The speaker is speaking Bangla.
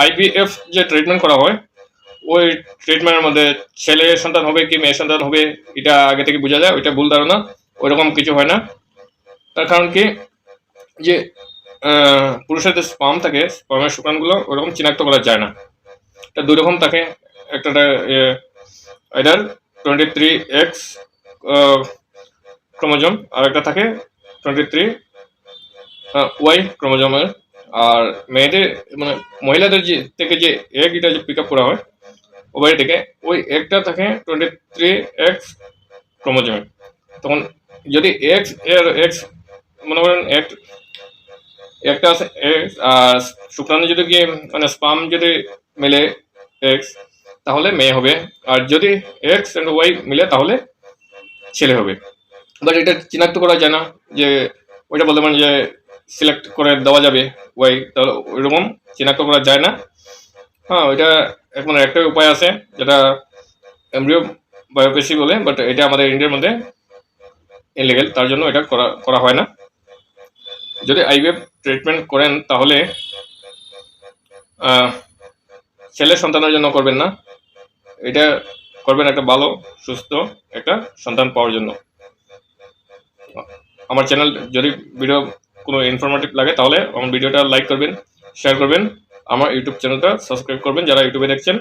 আইভিএফ যে ট্রিটমেন্ট করা হয় ওই ট্রিটমেন্টের মধ্যে ছেলে সন্তান হবে কি মেয়ে সন্তান হবে এটা আগে থেকে বোঝা যায়, ওইটা ভুল ধারণা, ওইরকম কিছু হয় না। তার কারণ কি যে পুরুষের যে স্পাম থাকে, স্পামের শুক্রাণুগুলো ওরকম চিনাক্ত করা যায় না। এটা দুই রকম থাকে, একটা এটার 23X ক্রোমোজোম আর একটা থাকে 23Y ক্রোমোজোমের। আর মেয়েদের মানে মহিলাদের যে থেকে যে এগ এটা যে পিক আপ করা হয় ওভারি থেকে, ওই একটা থাকে 23X ক্রোমোজোমে। তখন যদি এক্স এর এক্স মনে করেন একটা আছে এক্স, আর শুক্রাণু যদি গিয়ে মানে স্পাম যদি মিলে এক্স তাহলে মেয়ে হবে, আর যদি এক্স অ্যান্ড ওয়াই মিলে তাহলে ছেলে হবে। বাট এটা চিনাক্ত করা যায় না যে ওইটা বলতে পারেন যে সিলেক্ট করে দেওয়া যাবে ওয়াই, তাহলে ওইরকম চিনাক্ত করা যায় না। হ্যাঁ, ওইটা এখন একটাই উপায় আছে যেটা এমব্রিও বায়োপেসি বলে, বাট এটা আমাদের ইন্ডিয়ার মধ্যে ইনলিগেল, তার জন্য এটা করা হয় না। যদি আইভিএফ ট্রিটমেন্ট করেন তাহলে ছেলে সন্তানের জন্য করবেন না, এটা করবেন একটা ভালো সুস্থ একটা সন্তান পাওয়ার জন্য। আমার চ্যানেল যদি ভিডিও কোনো ইনফরমেটিভ লাগে তাহলে আমার ভিডিওটা লাইক করবেন, শেয়ার করবেন, আমার ইউটিউব চ্যানেলটা সাবস্ক্রাইব করবেন যারা ইউটিউবে দেখছেন।